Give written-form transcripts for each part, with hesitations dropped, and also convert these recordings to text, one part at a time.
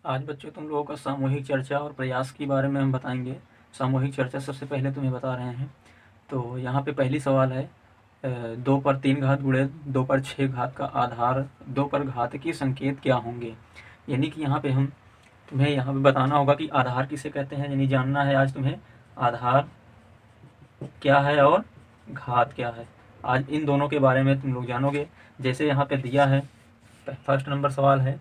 आज बच्चों तुम लोगों का सामूहिक चर्चा और प्रयास के बारे में हम बताएंगे। सामूहिक चर्चा सबसे पहले तुम्हें बता रहे हैं। तो यहाँ पे पहली सवाल है, 2 पर 3 घात गुणे 2 पर 6 घात का आधार 2 पर घात के संकेत क्या होंगे। यानी कि यहाँ पे हम तुम्हें यहाँ पे बताना होगा कि आधार किसे कहते हैं, यानी जानना है आज तुम्हें आधार क्या है और घात क्या है। आज इन दोनों के बारे में तुम लोग जानोगे। जैसे यहाँ पे दिया है, फर्स्ट नंबर सवाल है,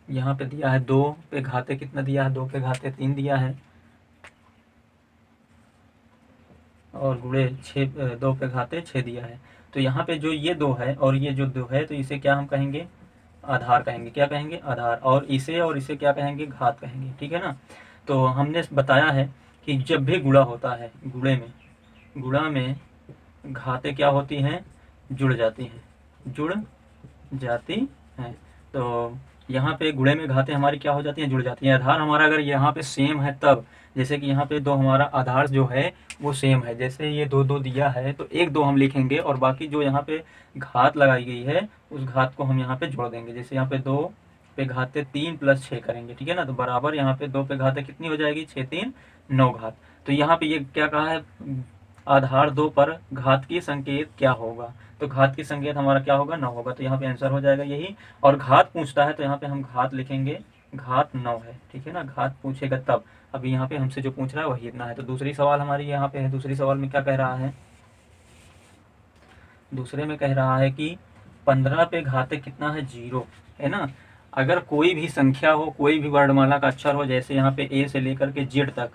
यहाँ पे दिया है 2 पे घाते कितना दिया है, 2 पे घाते 3 दिया है और गुणे 6, 2 पे घाते 6 दिया है। तो यहाँ पे जो ये 2 है और ये जो 2 है, तो इसे क्या हम कहेंगे, आधार कहेंगे। क्या कहेंगे, आधार। और इसे क्या कहेंगे, घात कहेंगे। ठीक है ना। तो हमने बताया है कि जब भी गुणा होता है, गुणा में घाते क्या होती हैं, जुड़ जाती हैं, जुड़ जाती हैं। तो यहाँ पे गुणे में घाते हमारी क्या हो जाती हैं, जुड़ जाती हैं। आधार हमारा अगर यहाँ पे सेम है तब, जैसे कि यहाँ पे 2 हमारा आधार जो है वो सेम है, जैसे ये 2 2 दिया है तो 1 2 हम लिखेंगे और बाकी जो यहाँ पे घात लगाई गई है उस घात को हम यहाँ पे जोड़ देंगे। जैसे यहाँ पे 2 पे घाते 3 प्लस 6 करेंगे। ठीक है ना। तो बराबर यहाँ पे 2 पे घाते कितनी हो जाएगी, 6 3 9 घात। तो यहाँ पे ये क्या कहा है, आधार 2 पर घात की संकेत क्या होगा। तो घात की संकेत हमारा क्या होगा, 9 होगा। तो यहाँ पे आंसर हो जाएगा यही। और घात पूछता है तो यहाँ पे हम घात लिखेंगे, घात 9 है। ठीक है ना। घात पूछेगा तब, अभी यहाँ पे हमसे जो पूछ रहा है वही इतना है। तो दूसरी सवाल हमारी यहाँ पे है। दूसरी सवाल में क्या कह रहा है, दूसरे में कह रहा है कि 15 पे घाते कितना है, 0 है ना। अगर कोई भी संख्या हो, कोई भी वर्णमाला का अक्षर हो, जैसे यहाँ पे ए से लेकर के जेड तक,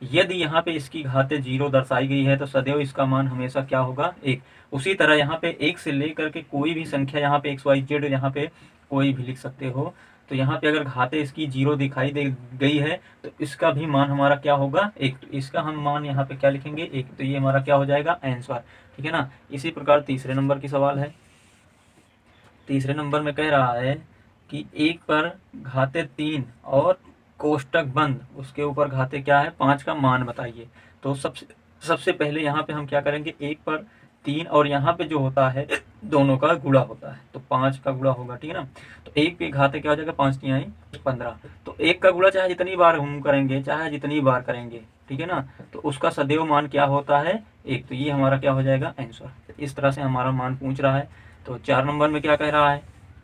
यदि यहाँ पे इसकी घाते 0 दर्शाई गई है तो सदैव इसका मान हमेशा क्या होगा, 1। उसी तरह यहाँ पे 1 से लेकर के कोई भी संख्या, यहाँ पे एक्स वाई जेड यहाँ पे कोई भी लिख सकते हो, तो यहाँ पे अगर घाते इसकी 0 दिखाई दे गई है तो इसका भी मान हमारा क्या होगा, 1। तो इसका हम मान यहाँ पे क्या लिखेंगे, 1। तो ये हमारा क्या हो जाएगा, आंसर। ठीक है ना। इसी प्रकार तीसरे नंबर की सवाल है। तीसरे नंबर में कह रहा है कि 1 पर घाते 3 और कोष्टक बंद, उसके ऊपर घाते क्या है, 5 का मान बताइए। तो सबसे पहले यहाँ पे हम क्या करेंगे, 1 पर 3 और यहाँ पे जो होता है दोनों का गुणा होता है तो 5 का गुणा होगा। ठीक है ना। तो 1 पे घाते क्या हो जाएगा, 5 3 आई 15। तो 1 का गुणा चाहे जितनी बार हम करेंगे, चाहे जितनी बार करेंगे, ठीक है ना, तो उसका सदैव मान क्या होता है, 1। तो ये हमारा क्या हो जाएगा, आंसर। इस तरह से हमारा मान पूछ रहा है। तो 4 नंबर में क्या कह रहा है,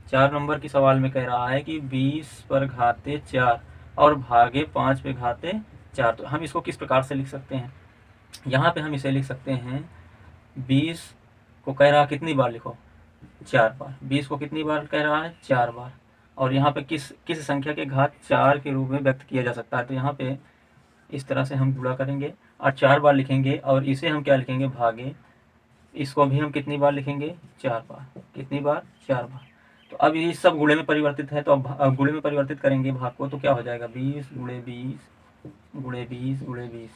4 नंबर की सवाल में कह रहा है कि 20 पर घाते 4 और भागे 5 पे घाते 4। तो हम इसको किस प्रकार से लिख सकते हैं, यहाँ पे हम इसे लिख सकते हैं, 20 को कह रहा है कितनी बार लिखो, 4 बार। 20 को कितनी बार कह रहा है, 4 बार। और यहाँ पे किस किस संख्या के घात 4 के रूप में व्यक्त किया जा सकता है। तो यहाँ पे इस तरह से हम गुणा करेंगे और 4 बार लिखेंगे और इसे हम क्या लिखेंगे, भागे। इसको भी हम कितनी बार लिखेंगे, 4 बार। कितनी बार, 4 बार। तो अब ये सब गुणे में परिवर्तित है, तो अब गुणे में परिवर्तित करेंगे भाग को, तो क्या हो जाएगा, 20 गुणे 20 गुणे 20 गुणे 20।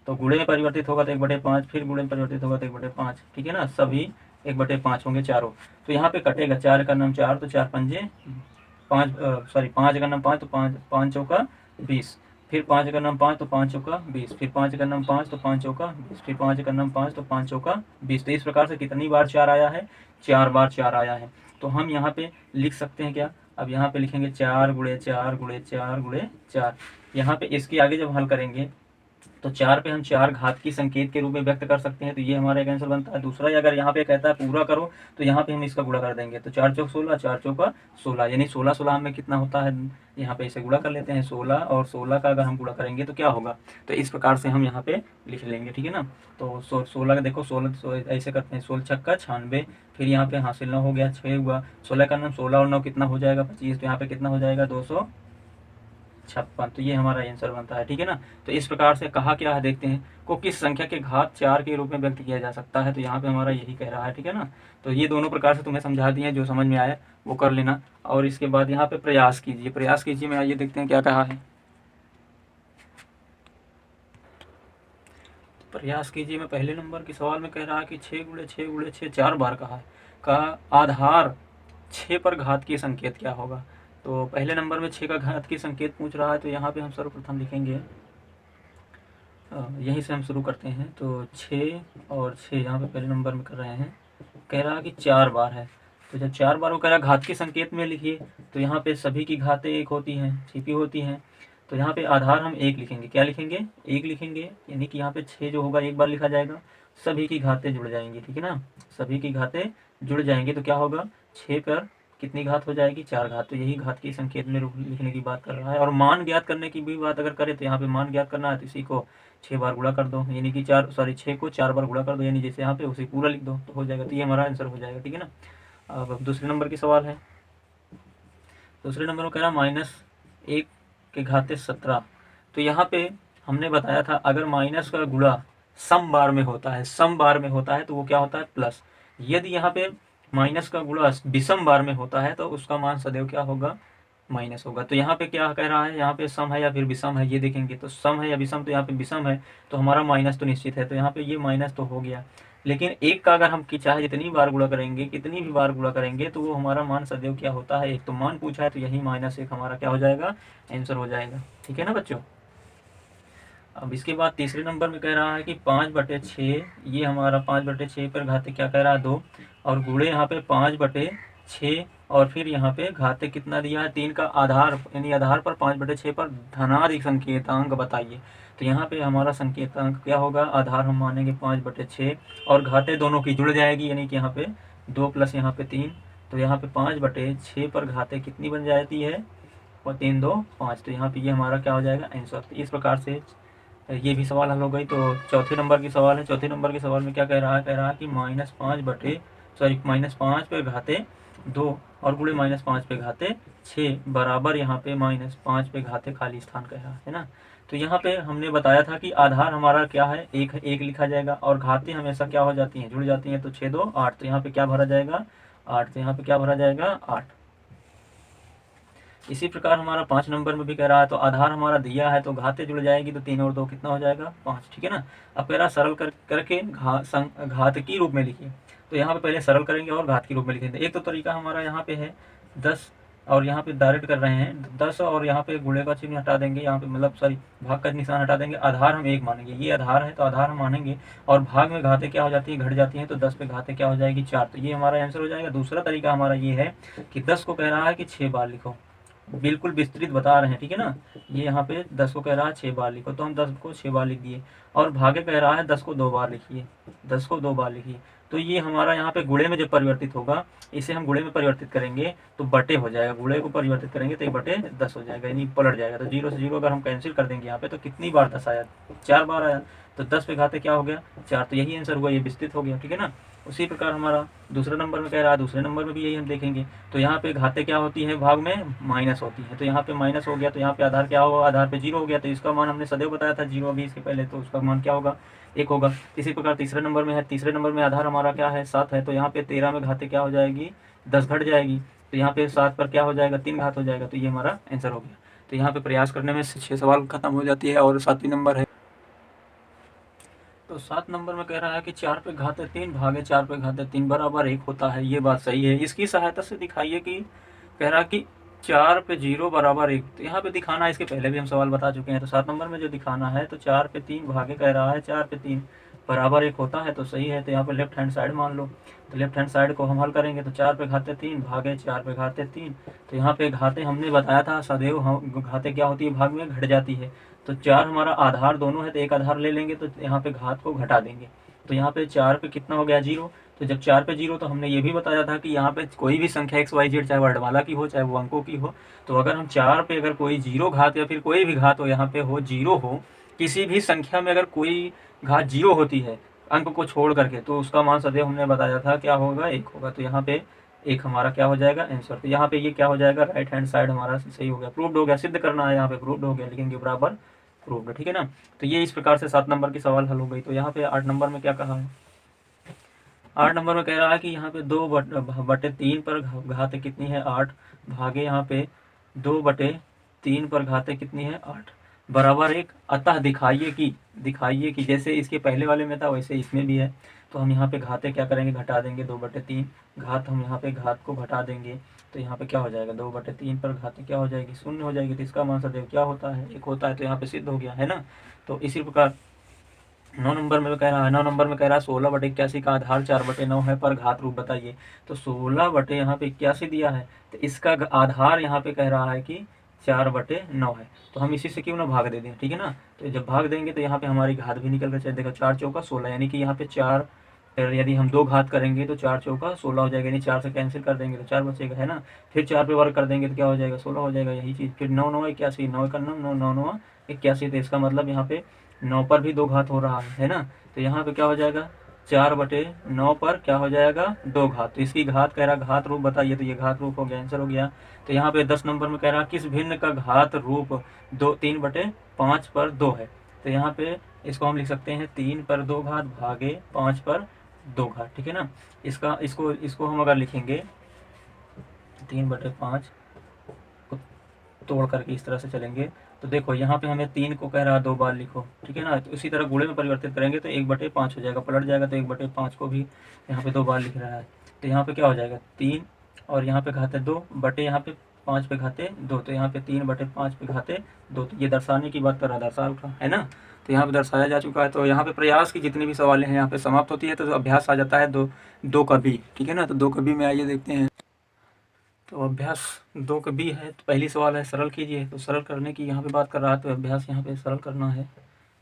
तो गुणे में परिवर्तित होगा तो 1/5, फिर गुणे में परिवर्तित होगा तो 1/5। ठीक है ना। सभी 1/5 होंगे चारों। तो यहाँ पे कटेगा, 4 का नाम 4 तो 4 पंजे 5, सॉरी 5 का नाम 5 तो 5 5 चौका 20। फिर 5 का नाम 5 तो 5 चौका 20। फिर 5 का नाम 5 तो 5 चौका 20। फिर 5 का नाम 5 तो 5 चौका 20। तो इस प्रकार से कितनी बार 4 आया है, 4 बार 4 आया है। तो हम यहाँ पे लिख सकते हैं क्या, अब यहाँ पे लिखेंगे 4 गुणे 4 गुणे 4 गुणे 4। यहाँ पे इसके आगे जब हल करेंगे तो 4 पे हम 4 घात की संकेत के रूप में व्यक्त कर सकते हैं। तो ये हमारा एक आंसर बनता है। दूसरा, अगर यहाँ पे कहता है पूरा करो, तो यहाँ पे हम इसका गुणा कर देंगे। तो 4 चौक 16, 4 चौका 16, यानी 16 16 में कितना होता है, यहाँ पे इसे गुणा कर लेते हैं। 16 और 16 का अगर हम गुणा करेंगे तो क्या होगा, तो इस प्रकार से हम यहाँ पे लिख लेंगे। ठीक है ना। तो 16 का देखो, 16 ऐसे करते हैं, 16 छक्का 96। फिर यहाँ पे हासिल 9 हो गया, 6 हुआ। 16 का नाम 16 और 9 कितना हो जाएगा, 25। तो यहाँ पे कितना हो जाएगा, 256। तो ये हमारा आंसर बनता है। ठीक है ना। तो इस प्रकार से कहा क्या है, देखते हैं, को किस संख्या के घात 4 के रूप में व्यक्त किया जा सकता है। तो यहाँ पे हमारा यही कह रहा है। ठीक है ना। तो ये दोनों प्रकार से तुम्हें समझा दिए, जो समझ में आया वो कर लेना। और इसके बाद यहाँ पे प्रयास कीजिए, प्रयास कीजिए में आइए देखते हैं क्या कहा है। प्रयास कीजिए में पहले नंबर के सवाल में कह रहा है कि 6 गुणे 6 गुणे 6 4 बार कहा है, का आधार 6 पर घात की संकेत क्या होगा। तो पहले नंबर में 6 का घात की संकेत पूछ रहा है। तो यहाँ पे हम सर्वप्रथम लिखेंगे, यहीं से हम शुरू करते हैं। तो 6 और 6 यहाँ पे पहले नंबर में कर रहे हैं, कह रहा है कि 4 बार है। तो जब 4 बार वो कह रहा घात के संकेत में लिखिए, तो यहाँ पे सभी की घातें 1 होती हैं, छिपी होती हैं। तो यहाँ पे आधार हम 1 लिखेंगे, क्या लिखेंगे, 1 लिखेंगे, यानी कि यहाँ पे 6 जो होगा 1 बार लिखा जाएगा, सभी की घातें जुड़ जाएंगी, ठीक है ना, सभी की घातें जुड़ जाएंगी। तो क्या होगा, 6 पर कितनी घात हो जाएगी, 4 घात। तो यही घात के संकेत में लिखने की बात कर रहा है। और मान ज्ञात करने की भी बात अगर करें तो यहाँ पे मान ज्ञात करना है तो इसी को 6 बार गुणा कर दो, यानी कि 6 को 4 बार गुणा कर दो, यानी जैसे यहाँ पे उसे पूरा लिख दो तो हो जाएगा। तो ये हमारा आंसर हो जाएगा, ठीक है ना। अब दूसरे नंबर की सवाल है। दूसरे नंबर में कह रहा -1 के घाते 17। तो यहाँ पे हमने बताया था अगर माइनस का गुणा सम बार में होता है, सम बार में होता है तो वो क्या होता है, प्लस। यदि यहाँ पे माइनस का गुणा विषम बार में होता है तो उसका मान सदैव क्या होगा, माइनस होगा। तो यहाँ पे क्या कह रहा है, यहाँ पे सम है या फिर विषम है, ये देखेंगे। तो सम है या विषम, तो यहाँ पे विषम है तो हमारा माइनस तो निश्चित है, तो यहाँ पे ये माइनस तो हो गया। लेकिन 1 का अगर हम चाहे जितनी बार गुणा करेंगे, कितनी भी बार गुणा करेंगे, तो वो हमारा मान सदैव क्या होता है, 1। तो मान पूछा है तो यही -1 हमारा क्या हो जाएगा, आंसर हो जाएगा, ठीक है ना बच्चों। अब इसके बाद तीसरे नंबर में कह रहा है कि 5/6, ये हमारा 5/6 पर घाते क्या कह रहा है, 2, और गुणे यहाँ पे 5/6, और फिर यहाँ पे घाते कितना दिया है, 3 का आधार, यानी आधार पर 5/6 पर धनाधिक संकेतांक बताइए। तो यहाँ पे हमारा संकेतांक क्या होगा, आधार हम मानेंगे 5/6 और घाते दोनों की जुड़ जाएगी, यानी कि यहाँ पे 2 प्लस यहाँ पे 3। तो यहाँ पे 5/6 पर घाते कितनी बन जाती है, और 3 2 5। तो यहाँ पे ये हमारा क्या हो जाएगा, आंसर। तो इस प्रकार से ये भी सवाल हल हो गई। तो चौथे नंबर की सवाल है। चौथे नंबर के सवाल में क्या कह रहा है, कह रहा है कि -5 पे घाते 2 और गुणे -5 पे घाते 6 बराबर यहाँ पे -5 पे घाते खाली स्थान कह रहा है ना। तो यहाँ पे हमने बताया था कि आधार हमारा क्या है, 1 लिखा जाएगा, और घातें हमेशा क्या हो जाती हैं, जुड़ जाती हैं। तो 6 2 8, तो यहाँ पे क्या भरा जाएगा, 8। तो यहाँ पे क्या भरा जाएगा, 8। इसी प्रकार हमारा 5 नंबर में भी कह रहा है, तो आधार हमारा दिया है तो घातें जुड़ जाएगी, तो 3 और 2 कितना हो जाएगा, 5, ठीक है ना। अब कह रहा सरल करके घात की रूप में लिखिए। तो यहाँ पे पहले सरल करेंगे और घात के रूप में लिखेंगे। एक तो तरीका हमारा यहाँ पे है 10, और यहाँ पे डायरेक्ट कर रहे हैं 10, और यहाँ पे गुणे का चिन्ह हटा देंगे, यहाँ पे मतलब सॉरी भाग का निशान हटा देंगे, आधार हम 1 मानेंगे, ये आधार है तो आधार हम मानेंगे, और भाग में घातें क्या हो जाती है, घट जाती हैं, तो 10 पे घातें क्या हो जाएगी, 4। तो ये हमारा आंसर हो जाएगा। दूसरा तरीका हमारा ये है कि 10 को कह रहा है कि 6 बार लिखो, बिल्कुल विस्तृत बता रहे हैं, ठीक है ना। ये यहाँ पे 10 को कह रहा है 6 बार लिखो, तो हम 10 को 6 बार लिख दिए। और भागे कह रहा है 10 को 2 बार लिखिए, 10 को 2 बार लिखिए। तो ये हमारा यहाँ पे गुणे में जब परिवर्तित होगा, इसे हम गुणे में परिवर्तित करेंगे तो बटे हो जाएगा, गुणे को परिवर्तित करेंगे तो 1/10 हो जाएगा, यानी पलट जाएगा। तो 0 से 0 अगर हम कैंसिल कर देंगे यहाँ पे, तो कितनी बार 10 आया, 4 बार आया। तो 10 पे घाते क्या हो गया, 4। तो यही आंसर हुआ, ये विस्तृत हो गया, ठीक है ना। उसी प्रकार हमारा दूसरे नंबर में कह रहा है, दूसरे नंबर में भी यही हम देखेंगे। तो यहाँ पे घाते क्या होती है, भाग में माइनस होती है, तो यहाँ पे माइनस हो गया, तो यहाँ पे आधार क्या होगा, आधार पे 0 हो गया, तो इसका मान हमने सदैव बताया था 0 अभी इसके पहले, तो उसका मान क्या होगा, 1 होगा। इसी प्रकार तीसरे नंबर में है, तीसरे नंबर में आधार हमारा क्या है, 7 है, तो यहाँ पे 13 में घाते क्या हो जाएगी, 10 घट जाएगी, तो यहाँ पे 7 पर क्या हो जाएगा, 3 घात हो जाएगा। तो ये हमारा आंसर हो गया। तो यहाँ पे प्रयास करने में 6 सवाल खत्म हो जाती है, और 7वां नंबर है। तो 7 नंबर में कह रहा है कि 4 पे घाते 3 भागे 4 पे घाते 3 बराबर 1 होता है। ये बात सही है। इसकी सहायता से दिखाइए कि, कह रहा कि 4 पे 0 बराबर 1। तो यहाँ पे दिखाना है, इसके पहले भी हम सवाल बता चुके हैं। तो 7 नंबर में जो दिखाना है, तो 4 पे 3 भागे कह रहा है 4 पे 3 बराबर 1 होता है, तो सही है। तो यहाँ पे लेफ्ट हैंड साइड मान लो, तो लेफ्ट हैंड साइड को हम हल करेंगे, तो 4 पे घाते 3 भागे 4 पे घाते 3। तो यहाँ पे घाते हमने बताया था सदैव हम घाते क्या होती है, भाग में घट जाती है। तो 4 हमारा आधार दोनों है, तो एक आधार ले लेंगे, तो यहाँ पे घात को घटा देंगे। तो यहाँ पे 4 पे कितना हो गया, 0। तो जब 4 पे 0, तो हमने ये भी बताया था कि यहाँ पे कोई भी संख्या XYZ, चाहे वर्णमाला की हो चाहे वो अंकों की हो, तो अगर हम 4 पे अगर कोई 0 घात या फिर कोई भी घात हो, यहाँ पे हो 0 हो, किसी भी संख्या में अगर कोई घात 0 होती है अंक को छोड़ करके, तो उसका मान सदैव हमने बताया था क्या होगा, 1 होगा। तो यहाँ पे 1 हमारा क्या हो जाएगा, आंसर। तो यहाँ पे ये क्या हो जाएगा, राइट हैंड साइड हमारा सही हो गया, प्रूव्ड हो गया। सिद्ध करना है, यहाँ पे प्रूव्ड हो गया, लिखेंगे बराबर प्रूव्ड, ठीक है ना। तो ये इस प्रकार से 7 नंबर की सवाल हल हो गई। तो यहाँ पे 8 नंबर में क्या कहा है, 8 नंबर में कह रहा है कि यहाँ पे 2/3 पर घात कितनी है, 8 भागे यहाँ पे 2/3 पर घात कितनी है, 8 बराबर 1। अतः दिखाइए कि जैसे इसके पहले वाले में था वैसे इसमें भी है। तो हम यहाँ पे घाते क्या करेंगे, घटा देंगे, 2/3 घात हम यहाँ पे घात को घटा देंगे, तो यहाँ पे क्या हो जाएगा, 2/3 पर घाते क्या हो जाएगी, 0 हो जाएगी। तो इसका मान सदैव क्या होता है, 1 होता है। तो यहाँ पे सिद्ध हो गया है ना। तो इसी प्रकार 9 नंबर में कह रहा है, 9 नंबर में कह रहा है 16/81 का आधार 4/9 है, पर घात रूप बताइए। तो 16 बटे यहाँ पे 81 दिया है, तो इसका आधार यहाँ पे कह रहा है कि 4/9 है, तो हम इसी से क्यों ना भाग दे दें, ठीक है ना। तो जब भाग देंगे तो यहाँ पे हमारी घात भी निकल कर चले, देखो 4 चौका 16, यानी कि यहाँ पे 4, यदि हम 2 घात करेंगे तो 4 चौका 16 हो जाएगा, यानी 4 से कैंसिल कर देंगे तो 4 बचेगा, है ना। फिर 4 पे वर्ग कर देंगे तो क्या हो जाएगा, 16 हो जाएगा, यही चीज़। फिर 9 9 81, 9 का 9 9 9 81, तो इसका मतलब यहाँ पे 9 पर भी 2 घात हो रहा है ना। तो यहाँ पे क्या हो जाएगा, 4/9 पर क्या हो जाएगा, 2 घात। तो इसकी घात कह रहा घात रूप बताइए, तो ये घात रूप हो गया, आंसर हो गया। तो यहाँ पे 10 नंबर में कह रहा किस भिन्न का घात रूप 3/5 पर 2 है। तो यहाँ पे इसको हम लिख सकते हैं 3 पर 2 घात भागे 5 पर 2 घात, ठीक है ना। इसका इसको हम अगर लिखेंगे 3/5 को तोड़ करके इस तरह से चलेंगे, तो देखो यहाँ पे हमें 3 को कह रहा है 2 बार लिखो, ठीक है ना। तो उसी तरह गुणे में परिवर्तित करेंगे तो 1/5 हो जाएगा, पलट जाएगा, तो 1/5 को भी यहाँ पे 2 बार लिख रहा है। तो यहाँ पे क्या हो जाएगा 3, और यहाँ पे घाते 2 बटे यहाँ पे 5 पे घाते 2, तो यहाँ पे 3/5 पे घाते 2, तो ये दर्शाने की बात कर रहा है, दर्शा उठा है ना। तो यहाँ पे दर्शाया जा चुका है। तो यहाँ पे प्रयास की जितनी भी सवालें हैं यहाँ पे समाप्त होती है, तो अभ्यास आ जाता है दो का बी, ठीक है ना। तो 2 का बी में आइए देखते हैं। तो अभ्यास 2 का बी है, तो पहली सवाल है सरल कीजिए। तो सरल करने की यहाँ पे बात कर रहा है, तो अभ्यास यहाँ पे सरल करना है।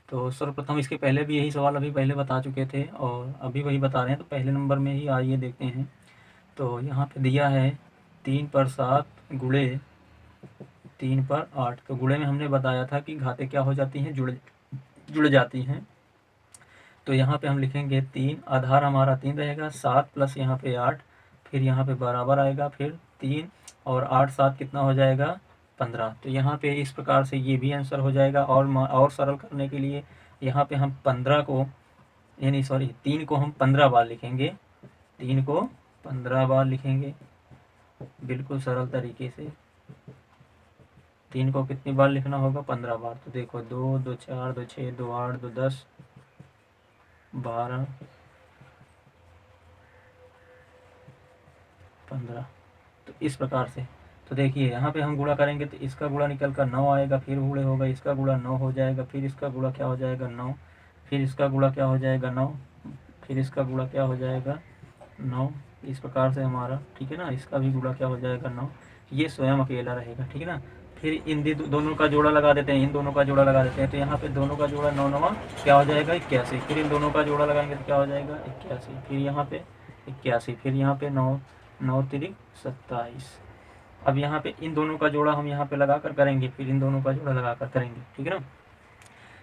तो सर्वप्रथम इसके पहले भी यही सवाल अभी पहले बता चुके थे और अभी वही बता रहे हैं, तो पहले नंबर में ही आइए देखते हैं। तो यहाँ पे दिया है 3 पर 7 गुणे 3 पर 8। तो गुणे में हमने बताया था कि घातें क्या हो जाती हैं, जुड़ जाती हैं। तो यहाँ पे हम लिखेंगे 3, आधार हमारा 3 रहेगा, 7 प्लस यहाँ पे 8, फिर यहाँ पे बराबर आएगा, फिर 3 और 8 7 कितना हो जाएगा 15। तो यहाँ पे इस प्रकार से ये भी आंसर हो जाएगा। और सरल करने के लिए यहाँ पे हम 15 को, यानी सॉरी 3 को हम 15 बार लिखेंगे, 3 को 15 बार लिखेंगे बिल्कुल सरल तरीके से। 3 को कितनी बार लिखना होगा, 15 बार। तो देखो 2 2 4 2 6 2 8 2 10 12 15, तो इस प्रकार से। तो देखिए यहाँ पे हम गुणा करेंगे तो इसका गुणा निकल कर 9 आएगा, फिर गुणे होगा, इसका गुणा 9 हो जाएगा, फिर इसका गुणा क्या हो जाएगा 9, फिर इसका गुणा क्या हो जाएगा 9, फिर इसका गुणा क्या हो जाएगा 9, इस प्रकार से हमारा, ठीक है ना। इसका भी गुणा क्या हो जाएगा 9, ये स्वयं अकेला रहेगा, ठीक है ना। फिर इन दोनों का जोड़ा लगा देते हैं, इन दोनों का जोड़ा लगा देते हैं। तो यहाँ पे दोनों का जोड़ा 9 9 क्या हो जाएगा 81, फिर इन दोनों का जोड़ा लगाएंगे तो क्या हो जाएगा 81, फिर यहाँ पे 81, फिर यहाँ पे 9 9 तिरिक 27। अब यहाँ पे इन दोनों का जोड़ा हम यहाँ पे लगा कर करेंगे, फिर इन दोनों का जोड़ा लगा कर करेंगे, ठीक है ना।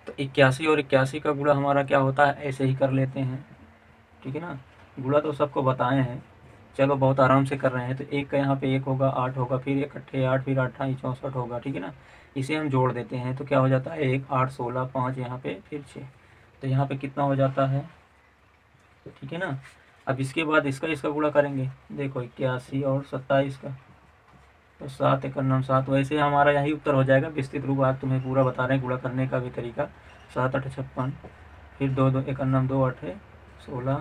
तो 81 और 81 का गुणा हमारा क्या होता है, ऐसे ही कर लेते हैं, ठीक है ना। गुणा तो सबको बताए हैं, चलो बहुत आराम से कर रहे हैं। तो 1 का यहाँ पे 1 होगा, 8 होगा, फिर 1 अट्ठे 8, फिर 8 64 होगा, ठीक है ना। इसे हम जोड़ देते हैं तो क्या हो जाता है 1 8 16 5 यहाँ पे फिर 6, तो यहाँ पे कितना हो जाता है, ठीक है ना। अब इसके बाद इसका गुणा करेंगे, देखो 81 और 27 का, तो 7 एक नाम 7। वैसे हमारा यही उत्तर हो जाएगा, विस्तृत रूप आज तुम्हें पूरा बता रहे हैं गुणा करने का भी तरीका। 7 8 56, फिर 2 2 एक नाम 2 8 16,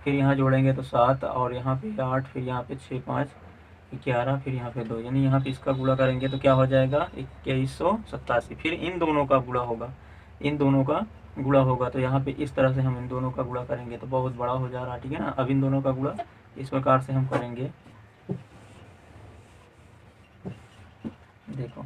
फिर यहाँ जोड़ेंगे तो 7 और यहाँ पे 8, फिर यहाँ पे 6 5 11, फिर यहाँ पे 2, यानी यहाँ पे इसका गुणा करेंगे तो क्या हो जाएगा 2187। फिर इन दोनों का गुणा होगा, इन दोनों का गुणा होगा, तो यहाँ पे इस तरह से हम इन दोनों का गुणा करेंगे तो बहुत बड़ा हो जा रहा है, ठीक है ना। अब इन दोनों का गुणा इस प्रकार से हम करेंगे, देखो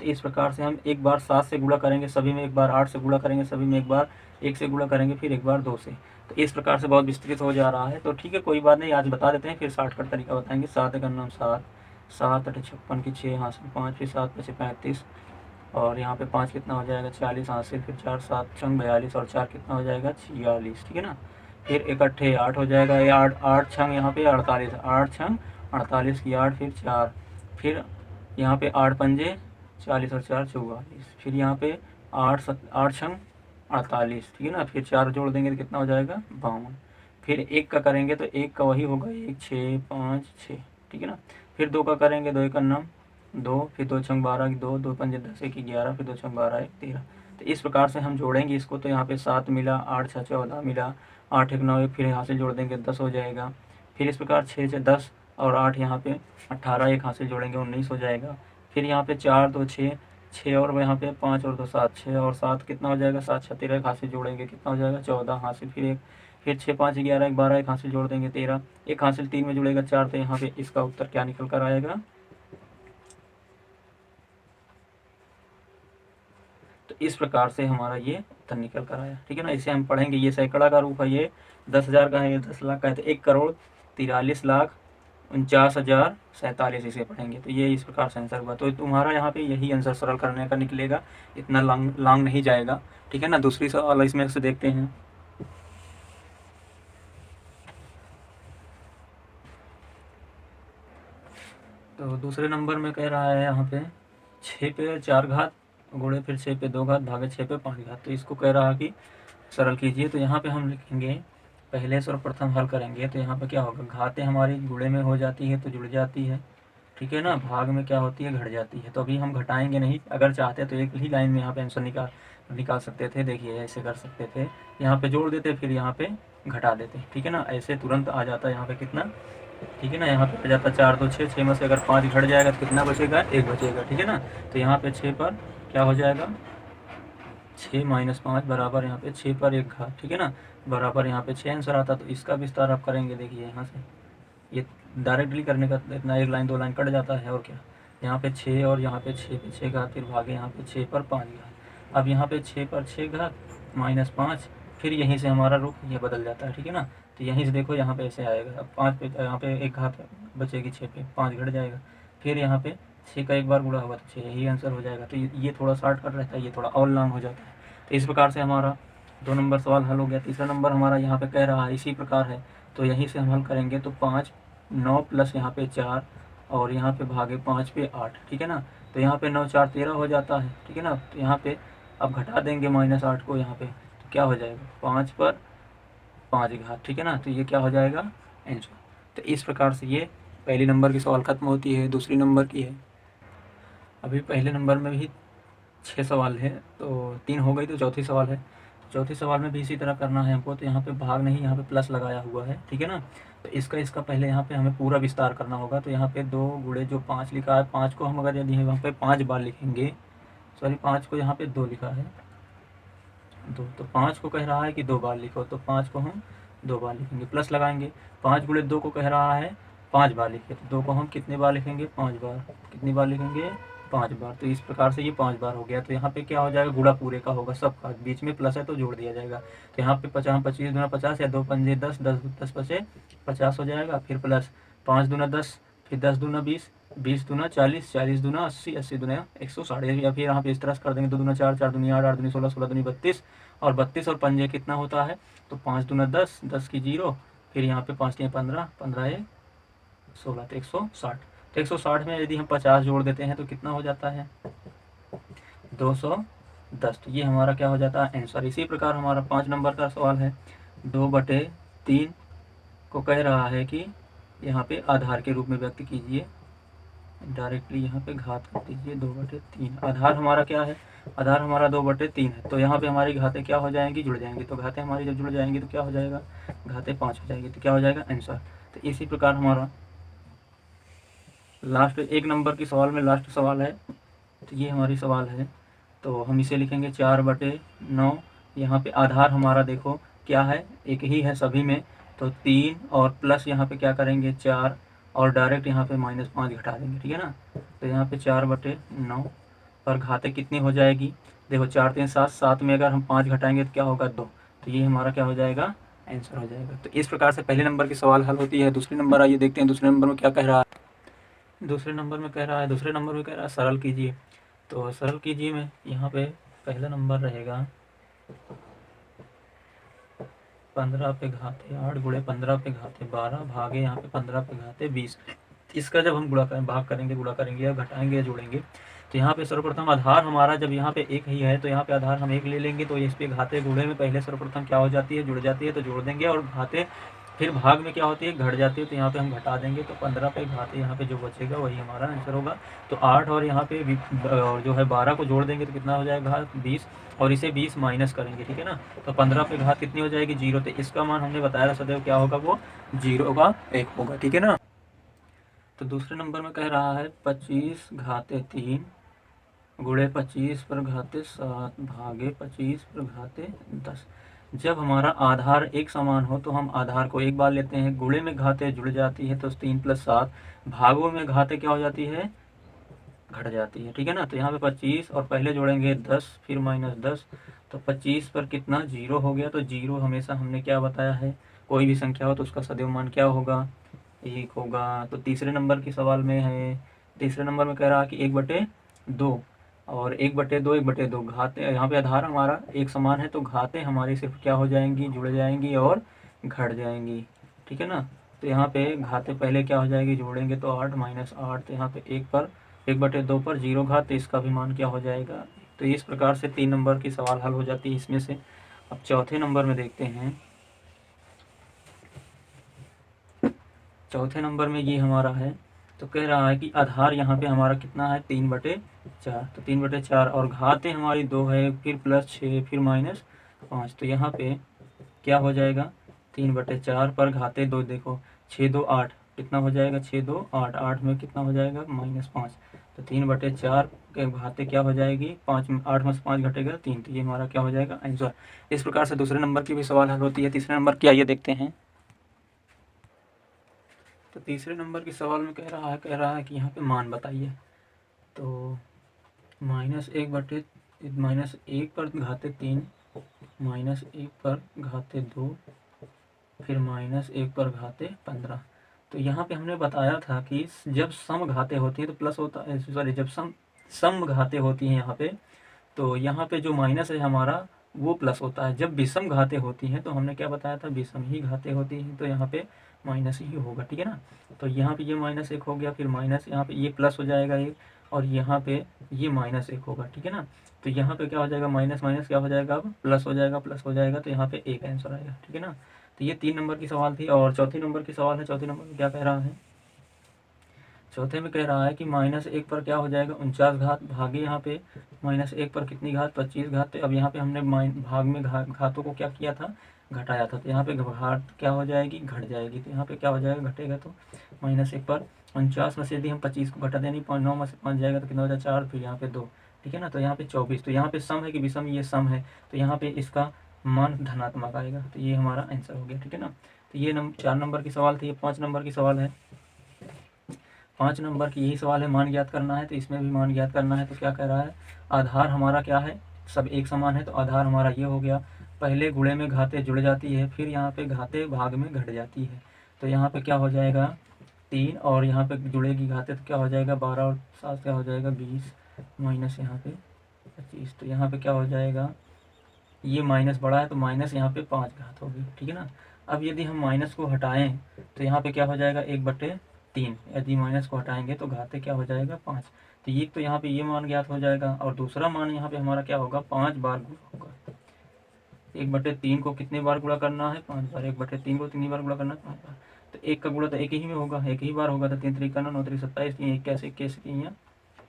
तो इस प्रकार से हम एक बार 7 से गुणा करेंगे सभी में, एक बार 8 से गुणा करेंगे सभी में, एक बार 1 से गुणा करेंगे, फिर एक बार 2 से। तो इस प्रकार से बहुत विस्तृत हो जा रहा है। तो ठीक है कोई बात नहीं, आज बता देते हैं, फिर शॉर्टकट तरीका बताएंगे। 7 का नाम 7, 7 8 56 की 6 हासिल 5, फिर 7 5 35, और यहाँ पे 5 कितना हो जाएगा 40 हासिल, फिर 4 7 छंग 42, और 4 कितना हो जाएगा 46, ठीक है ना। फिर 1 अट्ठे 8 हो जाएगा, ये 8 8 छंग यहाँ पे 48, 8 छंग 48 की 8, फिर 4, फिर यहाँ पे 8 पंजे 40 और 4 44, फिर यहाँ पे 8 छंग 48, ठीक है ना। फिर 4 जोड़ देंगे तो कितना हो जाएगा 52, फिर 1 का करेंगे तो 1 का वही होगा 1 6 5 6, ठीक है ना। फिर 2 का करेंगे, 2 एक नाम 2, फिर 2 छंग 12 की 2, 2 पंजे 10 की 11, फिर 2 छंग 12 1 13। तो इस प्रकार से हम जोड़ेंगे इसको। तो यहाँ पे 7 मिला, 8 6 14 मिला, 8 1 9 1, फिर यहाँ से जोड़ देंगे 10 हो जाएगा। फिर इस प्रकार 6 से 10 और 8 यहाँ पे 18, एक हाथ से जोड़ेंगे 19 हो जाएगा। फिर यहाँ पे 4 2 6 6 और यहाँ पे 5 और 2 7, 6 और 7 कितना हो जाएगा 7 6 13, एक हासिल जोड़ेंगे कितना हो जाएगा 14 हासिल, फिर एक, फिर 6 5 11 एक 12, एक हासिल जोड़ देंगे 13, एक हासिल 3 में जुड़ेगा 4, तो यहाँ पे इसका उत्तर क्या निकल कर आएगा। तो इस प्रकार से हमारा ये उत्तर निकल कर आया, ठीक है ना। इसे हम पढ़ेंगे, ये सैकड़ा का रूप है, ये 10,000 का है, ये 10 लाख का है, तो 1,43,49,47, इसे पढ़ेंगे। तो ये इस प्रकार से आंसर हुआ। तो तुम्हारा यहाँ पे यही आंसर सरल करने का निकलेगा, इतना लॉन्ग नहीं जाएगा, ठीक है ना। दूसरी सवाल इसमें से देखते हैं। तो दूसरे नंबर में कह रहा है यहाँ पे 6 पे 4 घात गुणे फिर 6 पे 2 घात भागे 6 पे 5 घात। तो इसको कह रहा कि सरल कीजिए। तो यहाँ पे हम लिखेंगे, पहले सर्वप्रथम हल करेंगे तो यहाँ पे क्या होगा, घातें हमारी गुणे में हो जाती है तो जुड़ जाती है, ठीक है ना। भाग में क्या होती है, घट जाती है। तो अभी हम घटाएंगे नहीं, अगर चाहते तो एक ही लाइन में यहाँ पे आंसर निकाल सकते थे। देखिए ऐसे कर सकते थे, यहाँ पे जोड़ देते फिर यहाँ पे घटा देते, ठीक है ना। ऐसे तुरंत आ जाता है यहाँ पे कितना, ठीक है ना। यहाँ पे आ जाता 4 2 6, 6 में से अगर 5 घट जाएगा तो कितना बचेगा, 1 बचेगा, ठीक है ना। तो यहाँ पे 6 पर क्या हो जाएगा, 6 - 5 बराबर यहाँ पे 6 पर 1 घात, ठीक है ना, बराबर यहाँ पे 6 आंसर आता। तो इसका विस्तार आप करेंगे, देखिए यहाँ से ये डायरेक्टली करने का इतना, एक लाइन 2 लाइन कट जाता है और क्या। यहाँ पे 6 और यहाँ पे 6 पे 6 घात, फिर भागे यहाँ पे 6 पर 5 घात। अब यहाँ पे 6 पर 6 घात -5, फिर यहीं से हमारा रुख ये बदल जाता है, ठीक है ना। तो यहीं से देखो यहाँ पे ऐसे आएगा। अब 5 पे यहाँ पे 1 घात बचेगी, 6 पे 5 घट जाएगा, फिर यहाँ पे 6 का एक बार गुणा होगा तो 6, यही आंसर हो जाएगा। तो ये थोड़ा शॉर्टकट रहता है, ये थोड़ा और लॉन्ग हो जाता है। तो इस प्रकार से हमारा 2 नंबर सवाल हल हो गया। तीसरा नंबर हमारा यहाँ पे कह रहा है इसी प्रकार है, तो यहीं से हम हल करेंगे। तो 5 9 प्लस यहाँ पे 4 और यहाँ पे भागे 5 पे 8, ठीक है ना। तो यहाँ पे 9 4 13 हो जाता है, ठीक है ना। तो यहाँ पे अब घटा देंगे -8 को यहाँ पे, तो क्या हो जाएगा 5 पर 5 घात, ठीक है ना। तो ये क्या हो जाएगा आंसर। तो इस प्रकार से ये पहली नंबर की सवाल खत्म होती है। दूसरी नंबर की है, अभी पहले नंबर में भी 6 सवाल है, तो 3 हो गई, तो चौथी सवाल है। चौथी सवाल में भी इसी तरह करना है हमको। तो यहाँ पे भाग नहीं, यहाँ पे प्लस लगाया हुआ है, ठीक है ना। तो इसका पहले यहाँ पे हमें पूरा विस्तार करना होगा। तो यहाँ पे 2 गुणे जो 5 लिखा है, 5 को हम अगर यदि वहाँ पे 5 बार लिखेंगे, सॉरी 5 को यहाँ पे 2 लिखा है, 2, तो 5 को कह रहा है कि 2 बार लिखो, तो 5 को हम 2 बार लिखेंगे, प्लस लगाएंगे। 5 गुणे 2 को कह रहा है 5 बार लिखे, तो 2 को हम कितने बार लिखेंगे, 5 बार। कितनी बार लिखेंगे, 5 बार। तो इस प्रकार से ये 5 बार हो गया। तो यहाँ पे क्या हो जाएगा, गुणा पूरे का होगा सबका, बीच में प्लस है तो जोड़ दिया जाएगा। तो यहाँ पे 25 दूना 50 या 2 पंजे 10, 10 10 पचे 50 हो जाएगा, फिर प्लस 5 दूना 10, फिर 10 दूना 20, 20 दूना 40, 40 दूना 80, 80 दूना 160, या फिर यहाँ पे इस तरह से कर देंगे। 2 दूना 4, 4 दूनी 8, 8 दूनी 16, 16 दूनी 32, और 32 और पंजे कितना होता है, तो 5 दूना 10, 10 की 0, फिर यहाँ पे 5 15, 15 16, तो 160। तो 160 में यदि हम 50 जोड़ देते हैं तो कितना हो जाता है, 210। तो ये हमारा क्या हो जाता है आंसर। इसी प्रकार हमारा 5 नंबर का सवाल है, 2/3 को कह रहा है कि यहाँ पे आधार के रूप में व्यक्त कीजिए। डायरेक्टली यहाँ पे घात कर दीजिए 2/3। आधार हमारा क्या है, आधार हमारा 2/3 है। तो यहाँ पे हमारी घातें क्या हो जाएंगी, जुड़ जाएंगी। तो घातें हमारी जब जुड़ जाएंगी तो क्या हो जाएगा, घातें 5 हो जाएगी, तो क्या हो जाएगा आंसर। तो इसी प्रकार हमारा लास्ट 1 नंबर की सवाल में लास्ट सवाल है, तो ये हमारी सवाल है। तो हम इसे लिखेंगे 4/9। यहाँ पे आधार हमारा देखो क्या है, एक ही है सभी में, तो 3 और प्लस यहाँ पे क्या करेंगे 4, और डायरेक्ट यहाँ पे -5 घटा देंगे, ठीक है ना। तो यहाँ पे 4/9 पर घातें कितनी हो जाएगी, देखो 4 3 7, 7 में अगर हम 5 घटाएंगे तो क्या होगा 2, तो ये हमारा क्या हो जाएगा आंसर हो जाएगा। तो इस प्रकार से पहले नंबर की सवाल हल होती है। दूसरे नंबर आइए देखते हैं दूसरे नंबर में क्या कह रहा है। दूसरे नंबर में कह रहा है सरल कीजिए। तो सरल कीजिए में यहाँ पे पहला नंबर रहेगा 15 पे घाते 8 गुणे 15 पे घाते 12 भागे यहाँ पे 15 पे घाते 20। इसका जब हम भाग करेंगे, गुणा करेंगे या घटाएंगे या जोड़ेंगे, तो यहाँ पे सर्वप्रथम आधार हमारा जब यहाँ पे 1 ही है तो यहाँ पे आधार हम 1 ले लेंगे। तो इस पे घाते गुणे में पहले सर्वप्रथम क्या हो जाती है, जुड़ जाती है, तो जोड़ देंगे, और घाते फिर भाग में क्या होती है, घट जाती है, तो यहाँ पे हम घटा देंगे। तो 15 पे घाते यहाँ पे जो बचेगा वही हमारा आंसर होगा। तो 8 और यहाँ पे जो है 12 को जोड़ देंगे तो कितना हो जाएगा 20, और इसे 20 माइनस करेंगे, ठीक है ना। तो 15 पे घात कितनी हो जाएगी 0, तो इसका मान हमने बताया था सदैव क्या होगा, वो 0 का 1 होगा, ठीक है ना। तो दूसरे नंबर में कह रहा है 25 घाते 3 गुणे 25 पर घाते 7 भागे 25 पर घाते 10। जब हमारा आधार एक समान हो तो हम आधार को एक बार लेते हैं, गुणे में घाते जुड़ जाती है तो 3 + 7, भागों में घाते क्या हो जाती है, घट जाती है, ठीक है ना। तो यहाँ पे 25 और पहले जोड़ेंगे 10 फिर -10, तो 25 पर कितना, 0 हो गया। तो 0 हमेशा हमने क्या बताया है, कोई भी संख्या हो तो उसका सदैव मान क्या होगा, 1 होगा। तो तीसरे नंबर के सवाल में है, तीसरे नंबर में कह रहा है कि 1/2 और 1/2 1/2 घाते, यहाँ पे आधार हमारा एक समान है तो घाते हमारी सिर्फ क्या हो जाएंगी, जुड़ जाएंगी और घट जाएंगी, ठीक है ना। तो यहाँ पे घाते पहले क्या हो जाएगी, जोड़ेंगे तो 8 -8, तो यहाँ पे 1/2 पर 0 घात, तो इसका भी मान क्या हो जाएगा। तो इस प्रकार से 3 नंबर की सवाल हल हो जाती है इसमें से। अब चौथे नंबर में देखते हैं। चौथे नंबर में ये हमारा है, तो कह रहा है कि आधार यहाँ पे हमारा कितना है, 3/4, तो 3/4 और घाते हमारी 2 है, फिर +6 फिर -5, तो यहाँ पे क्या हो जाएगा, 3/4 पर घाते 2, देखो 6 2 8, कितना हो जाएगा, 6 2 8, 8 में कितना हो जाएगा -5, तो 3/4 के घाते क्या हो जाएगी, 5, 8 में से 5 घटेगा 3, तो ये हमारा क्या हो जाएगा आंसर। इस प्रकार से दूसरे नंबर की भी सवाल हल होती है। तीसरे नंबर की आइए देखते हैं। तो तीसरे नंबर के सवाल में कह रहा है कि यहाँ पे मान बताइए। तो -1 पर घाते 3, -1 पर घाते 2, फिर -1 पर घाते 15। तो यहाँ पे हमने बताया था कि जब सम घाते होती है तो प्लस होता है, सॉरी, जब सम घाते होती हैं यहाँ पे, तो यहाँ पे जो माइनस है हमारा वो प्लस होता है। जब विषम घाते होती हैं तो हमने क्या बताया था, विषम ही घाते होती हैं, तो यहाँ पे माइनस ही होगा, ठीक है ना। तो यहाँ पे ये -1 हो गया, फिर माइनस, यहाँ पे ये प्लस हो जाएगा एक, और यहाँ पे ये -1 होगा, ठीक है ना। तो यहाँ पे क्या हो जाएगा, माइनस माइनस क्या हो जाएगा, अब प्लस हो जाएगा, प्लस हो जाएगा, तो यहाँ पे एक आंसर आएगा, ठीक है ना। तो ये 3 नंबर की सवाल थी। और चौथी नंबर की सवाल है। चौथी नंबर में क्या कह रहा है, चौथे में कह रहा है कि -1 पर क्या हो जाएगा, 49 घात, भागे यहाँ पे -1 पर कितनी घात, 25 घात। तो अब यहाँ पे हमने भाग में घातों को क्या किया था, घटाया था, तो यहाँ पे घात क्या हो जाएगी, घट जाएगी। तो यहाँ पे क्या हो जाएगा, घटेगा, तो -1 पर 49 में से यदि हम 25 को घटा दें, 9 में से 5 जाएगा तो कितना हो जाएगा, 4, फिर यहाँ पे 2, ठीक है ना। तो यहाँ पे 24, तो यहाँ पे सम है कि विषम, ये सम है, तो यहाँ पे इसका मान धनात्मक आएगा, तो ये हमारा आंसर हो गया, ठीक है ना। तो ये 4 नंबर की सवाल थी। ये 5 नंबर की सवाल है। 5 नंबर की यही सवाल है, मान ज्ञात करना है, तो इसमें भी मान ज्ञात करना है। तो क्या कह रहा है, आधार हमारा क्या है, सब एक समान है, तो आधार हमारा ये हो गया। पहले गुणे में घाते जुड़ जाती है, फिर यहाँ पे घाते भाग में घट जाती है, तो यहाँ पे क्या हो जाएगा 3, और यहाँ पे जुड़ेगी घाते तो क्या हो जाएगा 12 और 7 क्या हो जाएगा 20, माइनस यहाँ पे 25, तो यहाँ पे क्या हो जाएगा, ये माइनस बड़ा है तो माइनस यहाँ पे 5 घात होगी, ठीक है ना। अब यदि हम माइनस को हटाएं तो यहाँ पे क्या हो जाएगा 1/3, यदि माइनस को हटाएंगे तो घाते क्या हो जाएगा 5। तो ये तो यहाँ पे ये मान ज्ञात हो जाएगा, और दूसरा मान यहाँ पे हमारा क्या होगा, 5 बार गुणा होगा। 1/3 को कितने बार गुणा करना है, 5 बार। 1/3 को कितनी बार गुणा करना है, 5 बार। तो 1 का गुणा तो एक ही में होगा, एक ही बार होगा, तो 3 3 9 3 27, 21 यहाँ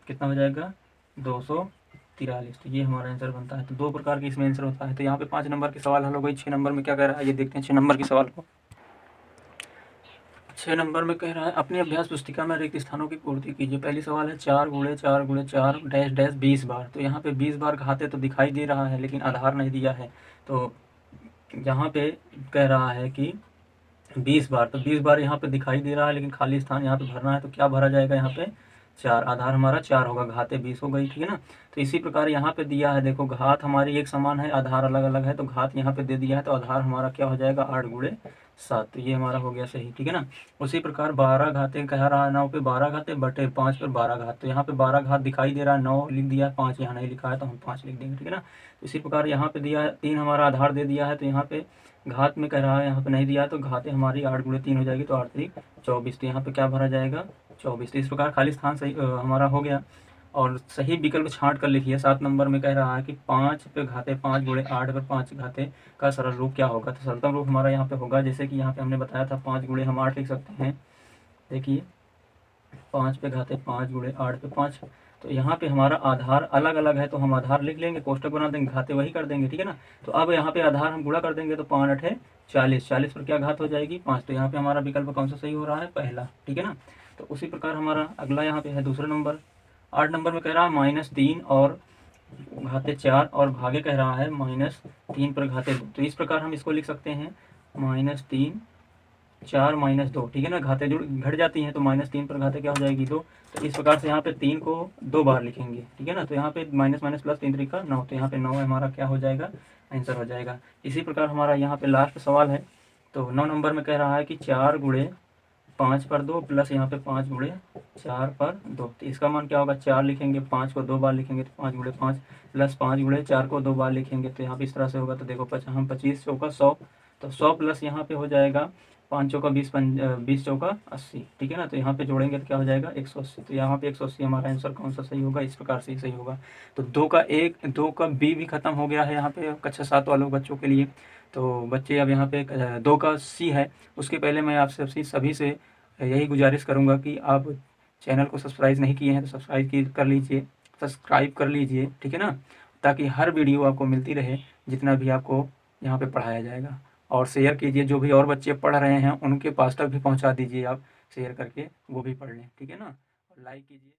कितना हो जाएगा 243। तो ये हमारा आंसर बनता है। तो 2 प्रकार के इसमें आंसर होता है। तो यहाँ पे 5 नंबर की सवाल हल हो गई। 6 नंबर में क्या कह रहा है, ये देखते हैं 6 नंबर की सवाल को। 6 नंबर में कह रहा है, अपनी अभ्यास पुस्तिका में रिक्त स्थानों की पूर्ति कीजिए। पहली सवाल है 4 × 4 × 4 डैश डैश 20 बार। तो यहाँ पे 20 बार घाते तो दिखाई दे रहा है, लेकिन आधार नहीं दिया है। तो यहाँ पे कह रहा है कि 20 बार, तो 20 बार यहाँ पे दिखाई दे रहा है, लेकिन खाली स्थान यहाँ पे भरना है, तो क्या भरा जाएगा यहाँ पे 4, आधार हमारा 4 होगा, घाते 20 हो गई, ठीक है ना। तो इसी प्रकार यहाँ पे दिया है, देखो घात हमारी एक समान है, आधार अलग अलग है, तो घात यहाँ पे दे दिया है, तो आधार हमारा क्या हो जाएगा 8 × 7, तो ये हमारा हो गया सही, ठीक है ना। उसी प्रकार 12 घाते कह रहा है, 9 पे 12 घाते बटे 5 पर 12 घात, तो यहाँ पे 12 घात दिखाई दे रहा है, 9 लिख दिया है, 5 यहाँ नहीं लिखा है, तो हम 5 लिख देंगे, ठीक है ना। इसी प्रकार यहाँ पे दिया है 3 हमारा आधार दे दिया है, तो यहाँ पे घात में कह रहा है, यहाँ पे नहीं दिया है, तो घातें हमारी 8 × 3 हो जाएगी, तो 8 3 24, तो यहाँ पे क्या भरा जाएगा 24। तो इस प्रकार खाली स्थान सही हमारा हो गया। और सही विकल्प छांट कर लिखिए। 7 नंबर में कह रहा है कि 5 पे घाते 5 × 8 पर 5 घाते का सरल रूप क्या होगा। तो सरलतम रूप हमारा यहाँ पे होगा, जैसे कि यहाँ पे हमने बताया था 5 × हम 8 लिख सकते हैं। देखिए 5 पे घाते 5 × 8 पे 5, तो यहाँ पे हमारा आधार अलग अलग है, तो हम आधार लिख लेंगे, कोष्टक बना देंगे, घाते वही कर देंगे, ठीक है ना। तो अब यहाँ पे आधार हम गुणा कर देंगे, तो 5 8 है 40, 40 पर क्या घात हो जाएगी 5, तो यहाँ पे हमारा विकल्प कौन सा सही हो रहा है, पहला, ठीक है ना। तो उसी प्रकार हमारा अगला यहाँ पे है दूसरा नंबर, 8 नंबर में कह रहा है -3 और घाते 4 और भागे कह रहा है -3 पर घाते 2। तो इस प्रकार हम इसको लिख सकते हैं -3 4 -2, ठीक है ना। घाते जुड़ घट जाती हैं तो -3 पर घाते क्या हो जाएगी 2। तो इस प्रकार से यहाँ पे 3 को 2 बार लिखेंगे, ठीक है ना। तो यहाँ पे माइनस माइनस प्लस 3 3 का 9, तो यहाँ पे 9 हमारा क्या हो जाएगा, आंसर हो जाएगा। इसी प्रकार हमारा यहाँ पे लास्ट सवाल है। तो 9 नंबर में कह रहा है कि 4 गुणे 5 पर 2 प्लस यहाँ पे 5 गुणे 4 पर 2। तो इसका मान क्या होगा, 4 लिखेंगे, 5 को 2 बार लिखेंगे तो 5 गुणे 5 प्लस 5 गुणे 4 को 2 बार लिखेंगे तो यहाँ पे इस तरह से होगा। तो देखो हम 25 चौका 100, तो 100 प्लस यहाँ पे हो जाएगा 5 चौका 20, 20 चौका 80, ठीक है ना। तो यहाँ पे जोड़ेंगे तो क्या हो जाएगा 180। तो यहाँ पे 180 हमारा आंसर कौन सा सही होगा, इस प्रकार से ही सही होगा। तो 2 का बी भी खत्म हो गया है यहाँ पे कक्षा 7 वालों बच्चों के लिए। तो बच्चे अब यहाँ पे 2 का सी है। उसके पहले मैं आपसे सभी से यही गुजारिश करूँगा कि आप चैनल को सब्सक्राइब नहीं किए हैं तो सब्सक्राइब कर लीजिए, ठीक है ना, ताकि हर वीडियो आपको मिलती रहे जितना भी आपको यहाँ पे पढ़ाया जाएगा। और शेयर कीजिए, जो भी और बच्चे पढ़ रहे हैं उनके पास तक भी पहुँचा दीजिए आप शेयर करके, वो भी पढ़ लें, ठीक है ना। और लाइक कीजिए।